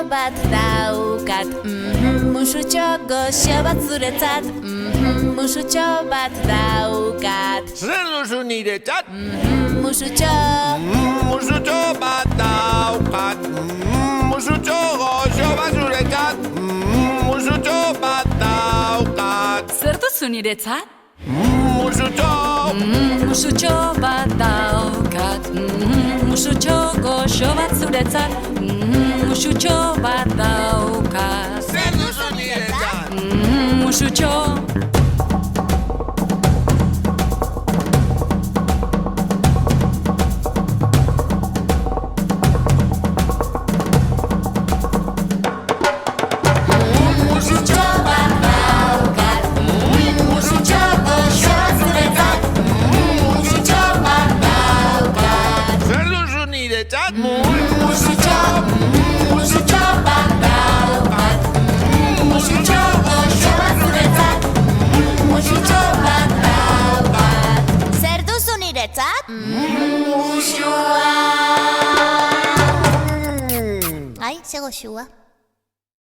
bat daukat, musutxo goxo bat zuretzat, musutxo bat daukat. Zer duzu niretzat? Musutxo. Musutxo bat daukat. Musutxo goxo bat zuretzat, musutxo bat daukat. Zer duzu niretzat? Musutxo. Musutxo bat daukat, musutxo goxo bat zuretzat, musutxo bat daukat. Zer duzu niretzat? Musutxo. Musutxo bat daukat, musutxo goxo bat zuretzat, musutxo bat daukat. Zer duzu niretzat? Musua. Ai, ze goxua.